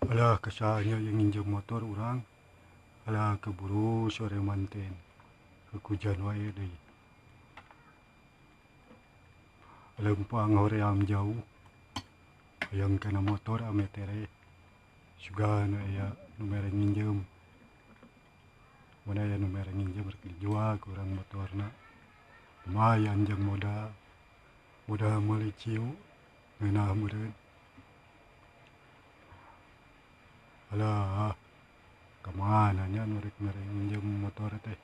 Alah kesahnya yang nginjem motor orang. Alah keburu sore manten. Kekujan wae deui. Lempang hoream jauh. Hayang kana motor ame tere. Suga nu aya nu mere nginjem. Mana aya nu mere nginjem rek dijual ku urang motorna. Lumayan jeung modal. Modal meuli ciu. Ngeunah meureun. Alah, kemana nya nu rek mere nginjem motor teh.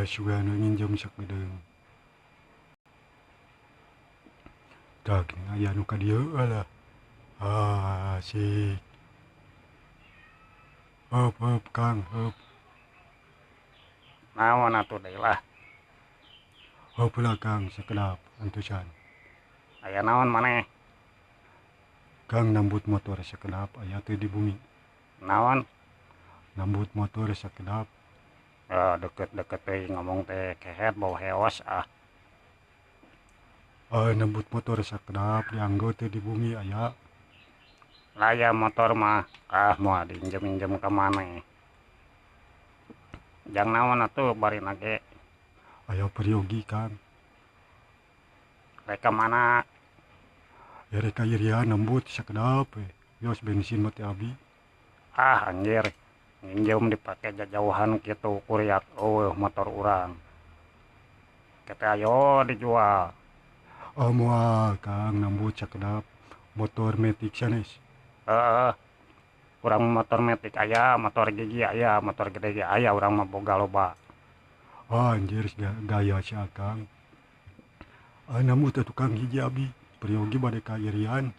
Suga nu nginjem sakedeung. Tak aya nu ka dieu alah. Asik. Heup Kang, heup. Naon atuh deui lah. Heup heula Kang sakedap antusan. Aya naon maneh? Kang nambut motor sakedap aya teu di bumi. Naon? Nambut motor sakedap. Deket-deket teh ngomong teh kehet bau heos ah. Nambut motor sakedap dianggo teu di bumi aya. Laya motor mah moal diinjem-injem ka maneh. Jang naon atuh bari nage. Aya peryogi Kang. Rek ka mana? Ya rek irian nambut sakedap we. Yos bensin mah teu abi. Anjir. Nginjem dipake jajauhan kitu kuriak motor urang. Kete ayo dijual. Moal Kang nambut sakedap. Motor metik sanes. Urang motor metik aya, motor gigi aya, motor gede ge aya, urang mah boga loba. Anjir gaya si Akang. Nambut atuh Kang hiji abi. Peryogi bade ka irian.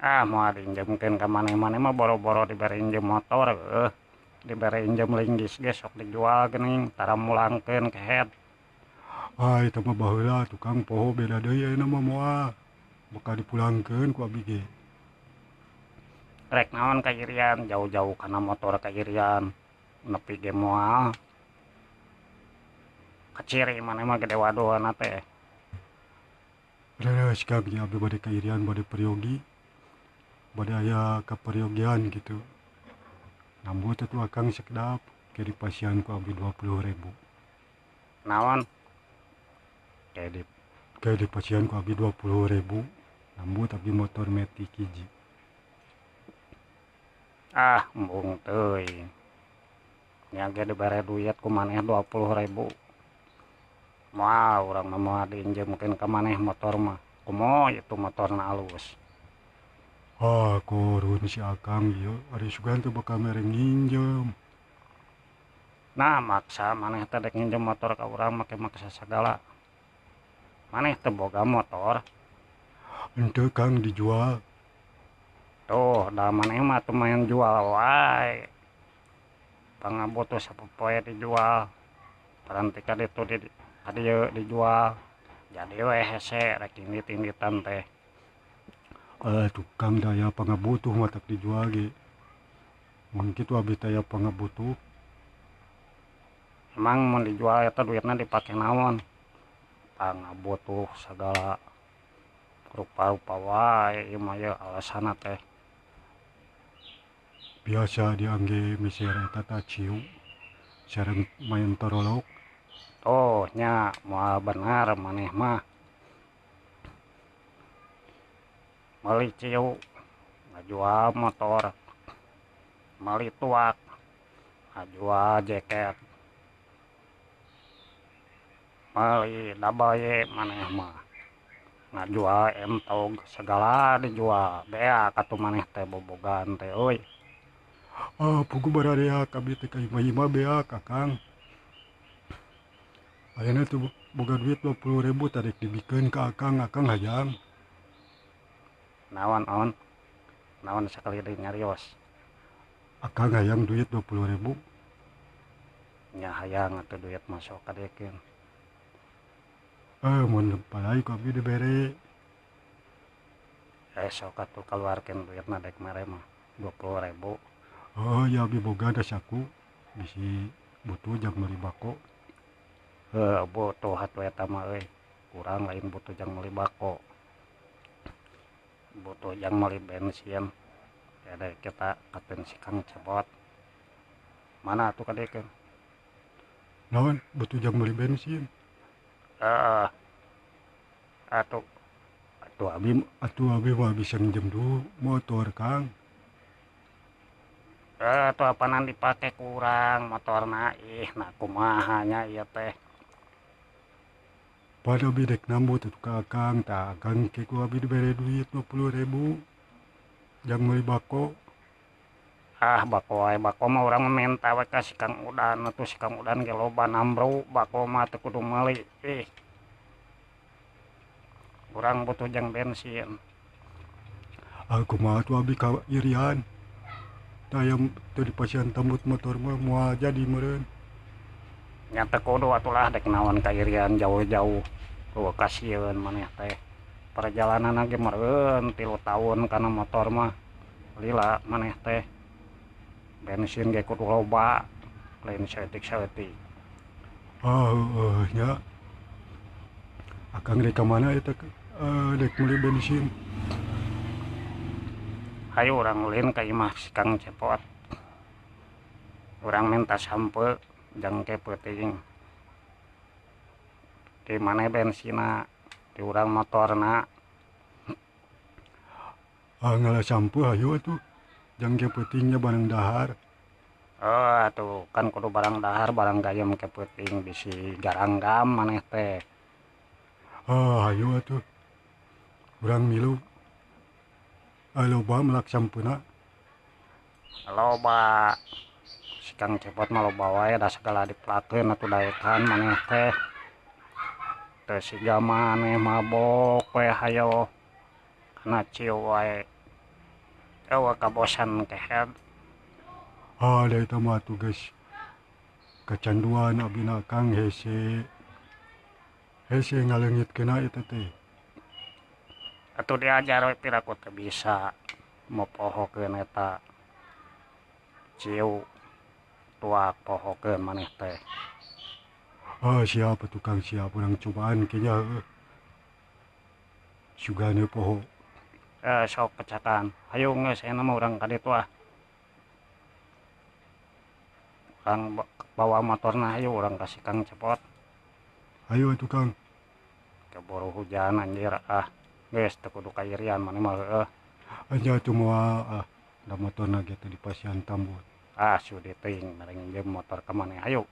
Moal diinjemkeun ka maneh-maneh mah boro-boro dibere injem motor dibere injem linggis ge sok dijual geuning tara mulangkeun kehet. Eta mah baheula tukang poho beda deui ayeuna mah moal. Bakal dipulangkeun ku abi ge. Rek naon ka irian jauh-jauh kana motor ka irian nepi ge moal. Kaciri maneh mah gede wadohna teh. Leres Kang nya abi bade ka irian bade peryogi. Bade aya kaperyogian gitu. Nambut atuh Akang sakedap ke dipasihan ku abi 20.000. Naon? Ke dipasihan ku abi 20.000. Nambut abi motor metik hiji. Embung teuing. Nya ge dibere duit ku maneh 20.000. Moal urang mah moal diinjemkeun ka maneh motor mah. Kumoho itu motorna alus. Korun si Akang ieu ari sugan teu bakal mere nginjem. Nah maksa maneh teh dek nginjem motor ka urang make maksa sagala. Maneh teu boga motor. Henteu Kang dijual. Tuh da maneh mah teu main jual wae. Pangabutuh sapopoe dijual. Paranti ka ditu ka dieu dijual. Jadi we hese rek indit-inditan teh. Tukang daya pangabutuh mah tak dijual ge. Mun kitu abi teh aya pangabutuh. Emang mun dijual eta duitna dipake naon? Pangabutuh sagala rupa-rupa wae ieu mah ye alasanna teh. Biasa diangge miser eta tah ciu. Sareng main torolok. Nya moal bener maneh mah. Meuli ciu ngajual motor. Meuli tuak ngajual jaket. Meuli dabaye maneh mah. Ngajual entog segala dijual. Beak atuh maneh teh bobogan teh euy. Pugu barareak abi teh ka hima-hima beak Akang. Ayeuna teu boga duit 20.000 tarik dibikeun ka Akang hayang. Naon sakali deui nyarios. Akang hayang duit 20.000. Nya hayang atuh duit masuk kadekeun. Mun palai ku abi dibere. Sok atuh kaluarkeun duitna dek mere mah 20.000. Ya abi boga da saku. Bisi butuh jang meuli bako. Butuh atuh eta mah euy. Urang lain butuh jang meuli bako. butuh yang meli bensin ada kita katen si Kang Cepot mana tuh kadeke naon butuh jam beli bensin eh atuh atuh abi mah bisa nginjem dulu motor Kang. tuh apaan dipake kurang motorna nah kumahanya ieu teh Pada abi dek nambu tuh kakang tak Kang ke ku abi diberi duit 50.000 jang beli bako. bako mah urang minta we ka si Kang Udan atuh si Kang Udan ge loba nambru bako mah teu kudu meuli urang butuh jang bensin Aku mah tuh abi ka irian tayam tuh di pasian tambut motor mah moal jadi meureun. nya teu kudu atulah dek naon ka irian jauh-jauh kasieun maneh teh perjalanan ge meureun 3 tahun kana motor mah lila maneh teh bensin ge kudu loba lain saeutik-saeutik Nya akang dek ka mana eta dek beli bensin. hayu urang ulin ka imah si Kang Cepot urang minta sampe jang ke peuting di mana bensina di urang motorna Ngala sampu hayu atuh jang ke peutingnya barang dahar. atuh kan kudu barang dahar barang gayem ke peuting bisi garanggam maneh teh Hayu atuh urang milu loba melak sampuna. loba si Kang Cepot mah loba wae da segala dipelakeun atuh daekan maneh teh teu siga maneh mabok we hayo kana ciu wae eueuh kabosan kehead Da eta mah tugas kecanduan abina Kang hese ngaleungitkeunna eta teh. atuh diajar we piraku teu bisa mopohokeun eta ciu tuak pohokeun maneh teh Siap atuh Kang siap urang cobaan kenya sugana poho. sok kecakan hayu geus ena mah urang ka ditu urang bawa motorna hayu urang ka si Kang Cepot Hayu atuh Kang. keburu hujan anjir geus teu kudu ka irian maneh mah heueuh Nya atuh moal da motorna ge teh di pasian tambut. sudi teuing mereng nginjem motor ka maneh hayu